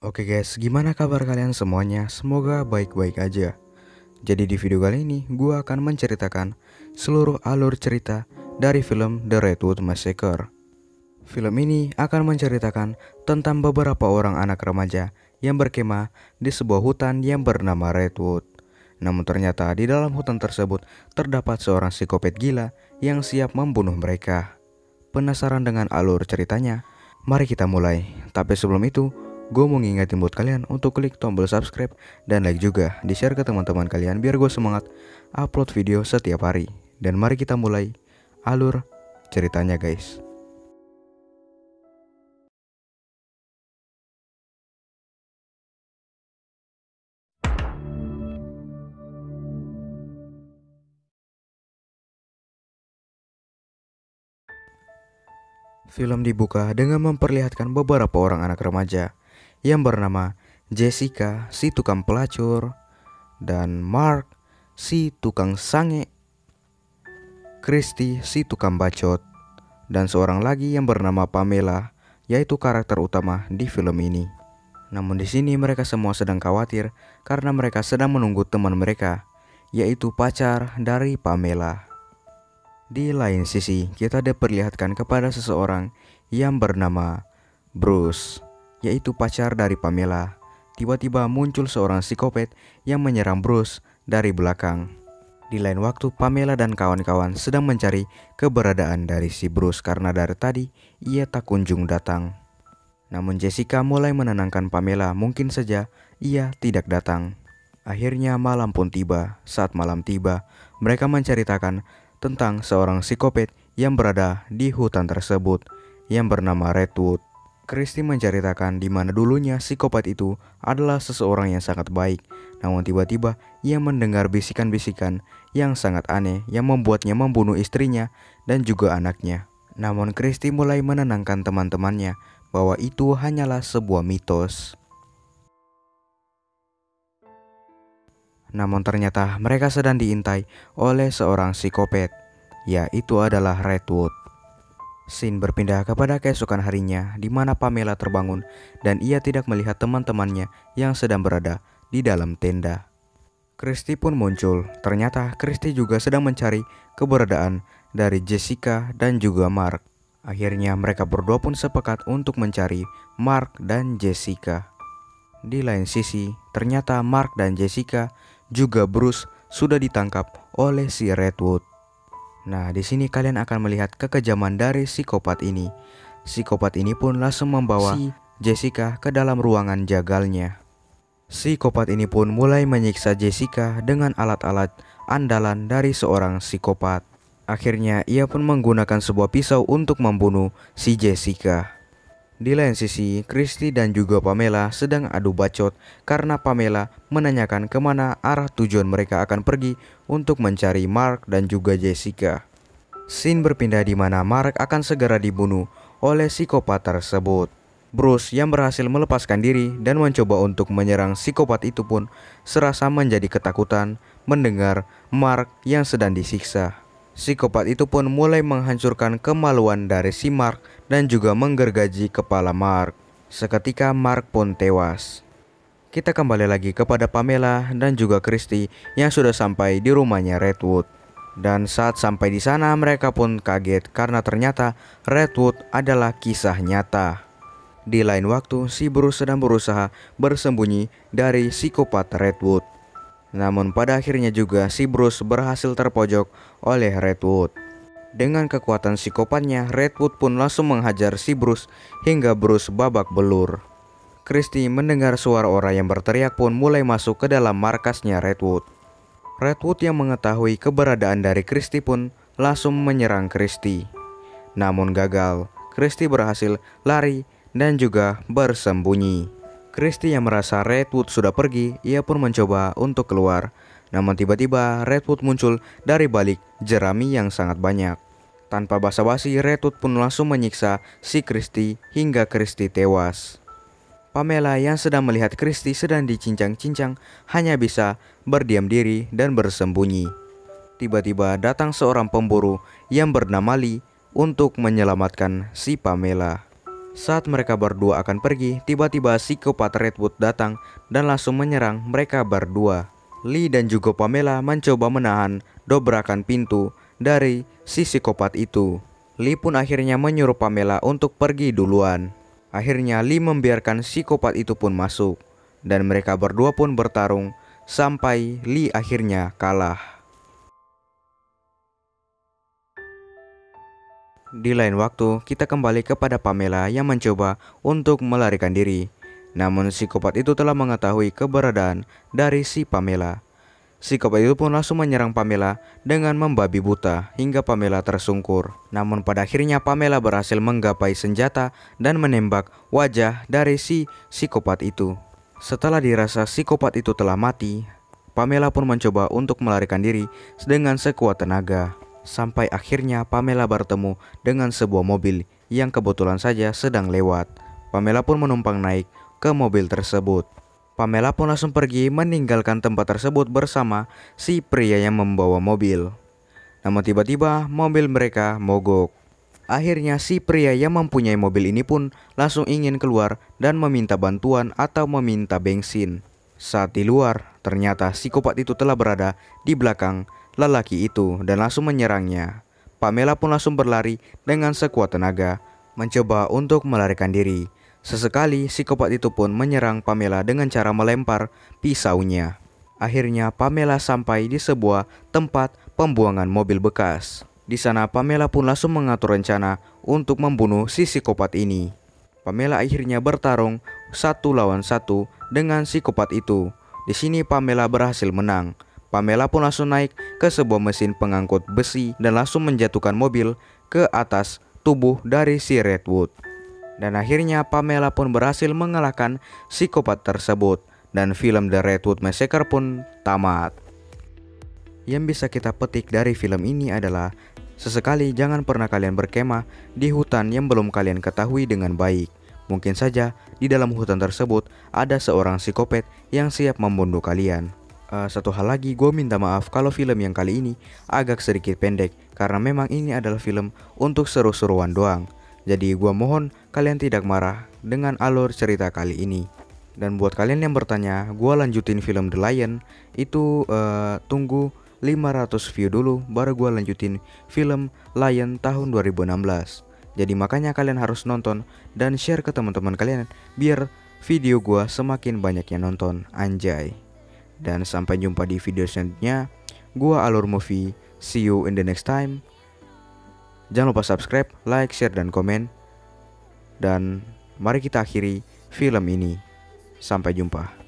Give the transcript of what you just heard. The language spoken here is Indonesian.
Oke guys, gimana kabar kalian semuanya? Semoga baik-baik aja. Jadi di video kali ini, gue akan menceritakan seluruh alur cerita dari film The Redwood Massacre. Film ini akan menceritakan tentang beberapa orang anak remaja yang berkemah di sebuah hutan yang bernama Redwood. Namun ternyata di dalam hutan tersebut terdapat seorang psikopat gila yang siap membunuh mereka. Penasaran dengan alur ceritanya? Mari kita mulai. Tapi sebelum itu, gue mau ngingetin buat kalian untuk klik tombol subscribe dan like juga, di-share ke teman-teman kalian biar gue semangat upload video setiap hari. Dan mari kita mulai alur ceritanya guys. Film dibuka dengan memperlihatkan beberapa orang anak remaja yang bernama Jessica, si tukang pelacur, dan Mark, si tukang sange, Christy, si tukang bacot, dan seorang lagi yang bernama Pamela, yaitu karakter utama di film ini. Namun di sini mereka semua sedang khawatir karena mereka sedang menunggu teman mereka, yaitu pacar dari Pamela. Di lain sisi, kita diperlihatkan kepada seseorang yang bernama Bruce, yaitu pacar dari Pamela. Tiba-tiba muncul seorang psikopat yang menyerang Bruce dari belakang. Di lain waktu, Pamela dan kawan-kawan sedang mencari keberadaan dari si Bruce karena dari tadi ia tak kunjung datang. Namun Jessica mulai menenangkan Pamela, mungkin saja ia tidak datang. Akhirnya malam pun tiba. Saat malam tiba, mereka menceritakan tentang seorang psikopat yang berada di hutan tersebut yang bernama Redwood. Christy menceritakan di mana dulunya psikopat itu adalah seseorang yang sangat baik, namun tiba-tiba ia mendengar bisikan-bisikan yang sangat aneh yang membuatnya membunuh istrinya dan juga anaknya. Namun Christy mulai menenangkan teman-temannya bahwa itu hanyalah sebuah mitos. Namun ternyata mereka sedang diintai oleh seorang psikopat, yaitu adalah Redwood. Scene berpindah kepada keesokan harinya di mana Pamela terbangun dan ia tidak melihat teman-temannya yang sedang berada di dalam tenda. Christy pun muncul. Ternyata Christy juga sedang mencari keberadaan dari Jessica dan juga Mark. Akhirnya mereka berdua pun sepakat untuk mencari Mark dan Jessica. Di lain sisi, ternyata Mark dan Jessica juga Bruce sudah ditangkap oleh si Redwood. Nah, di sini kalian akan melihat kekejaman dari psikopat ini. Psikopat ini pun langsung membawa si Jessica ke dalam ruangan jagalnya. Psikopat ini pun mulai menyiksa Jessica dengan alat-alat andalan dari seorang psikopat. Akhirnya ia pun menggunakan sebuah pisau untuk membunuh si Jessica. Di lain sisi, Christy dan juga Pamela sedang adu bacot karena Pamela menanyakan kemana arah tujuan mereka akan pergi untuk mencari Mark dan juga Jessica. Scene berpindah di mana Mark akan segera dibunuh oleh psikopat tersebut. Bruce yang berhasil melepaskan diri dan mencoba untuk menyerang psikopat itu pun serasa menjadi ketakutan mendengar Mark yang sedang disiksa. Psikopat itu pun mulai menghancurkan kemaluan dari si Mark dan juga menggergaji kepala Mark. Seketika Mark pun tewas. Kita kembali lagi kepada Pamela dan juga Christy yang sudah sampai di rumahnya Redwood. Dan saat sampai di sana mereka pun kaget karena ternyata Redwood adalah kisah nyata. Di lain waktu, si Bruce sedang berusaha bersembunyi dari psikopat Redwood. Namun pada akhirnya juga si Bruce berhasil terpojok oleh Redwood. Dengan kekuatan psikopatnya, Redwood pun langsung menghajar si Bruce hingga Bruce babak belur. Christy mendengar suara orang yang berteriak pun mulai masuk ke dalam markasnya Redwood. Redwood yang mengetahui keberadaan dari Christy pun langsung menyerang Christy. Namun gagal, Christy berhasil lari dan juga bersembunyi. Christy yang merasa Redwood sudah pergi, ia pun mencoba untuk keluar. Namun tiba-tiba Redwood muncul dari balik jerami yang sangat banyak. Tanpa basa-basi, Redwood pun langsung menyiksa si Christy hingga Christy tewas. Pamela yang sedang melihat Christy sedang dicincang-cincang hanya bisa berdiam diri dan bersembunyi. Tiba-tiba datang seorang pemburu yang bernama Lee untuk menyelamatkan si Pamela. Saat mereka berdua akan pergi, tiba-tiba psikopat Redwood datang dan langsung menyerang mereka berdua. Lee dan juga Pamela mencoba menahan dobrakan pintu dari si psikopat itu. Lee pun akhirnya menyuruh Pamela untuk pergi duluan. Akhirnya Lee membiarkan psikopat itu pun masuk, dan mereka berdua pun bertarung sampai Lee akhirnya kalah. Di lain waktu, kita kembali kepada Pamela yang mencoba untuk melarikan diri. Namun psikopat itu telah mengetahui keberadaan dari si Pamela. Psikopat itu pun langsung menyerang Pamela dengan membabi buta hingga Pamela tersungkur. Namun pada akhirnya Pamela berhasil menggapai senjata dan menembak wajah dari si psikopat itu. Setelah dirasa psikopat itu telah mati, Pamela pun mencoba untuk melarikan diri dengan sekuat tenaga. Sampai akhirnya Pamela bertemu dengan sebuah mobil yang kebetulan saja sedang lewat. Pamela pun menumpang naik ke mobil tersebut. Pamela pun langsung pergi meninggalkan tempat tersebut bersama si pria yang membawa mobil. Namun tiba-tiba mobil mereka mogok. Akhirnya si pria yang mempunyai mobil ini pun langsung ingin keluar dan meminta bantuan atau meminta bensin. Saat di luar, ternyata psikopat itu telah berada di belakang lelaki itu dan langsung menyerangnya. Pamela pun langsung berlari dengan sekuat tenaga, mencoba untuk melarikan diri. Sesekali psikopat itu pun menyerang Pamela dengan cara melempar pisaunya. Akhirnya Pamela sampai di sebuah tempat pembuangan mobil bekas. Di sana Pamela pun langsung mengatur rencana untuk membunuh si psikopat ini. Pamela akhirnya bertarung 1 lawan 1 dengan psikopat itu. Di sini Pamela berhasil menang. Pamela pun langsung naik ke sebuah mesin pengangkut besi dan langsung menjatuhkan mobil ke atas tubuh dari si Redwood. Dan akhirnya Pamela pun berhasil mengalahkan psikopat tersebut dan film The Redwood Massacre pun tamat. Yang bisa kita petik dari film ini adalah sesekali jangan pernah kalian berkemah di hutan yang belum kalian ketahui dengan baik. Mungkin saja di dalam hutan tersebut ada seorang psikopat yang siap membunuh kalian. Satu hal lagi, gue minta maaf kalau film yang kali ini agak sedikit pendek karena memang ini adalah film untuk seru-seruan doang. Jadi gue mohon kalian tidak marah dengan alur cerita kali ini. Dan buat kalian yang bertanya, gue lanjutin film The Lion itu tunggu 500 view dulu baru gue lanjutin film Lion tahun 2016. Jadi makanya kalian harus nonton dan share ke teman-teman kalian biar video gue semakin banyak yang nonton, anjay. Dan sampai jumpa di video selanjutnya. Gua Alur Movie. See you in the next time. Jangan lupa subscribe, like, share, dan komen. Dan mari kita akhiri film ini. Sampai jumpa.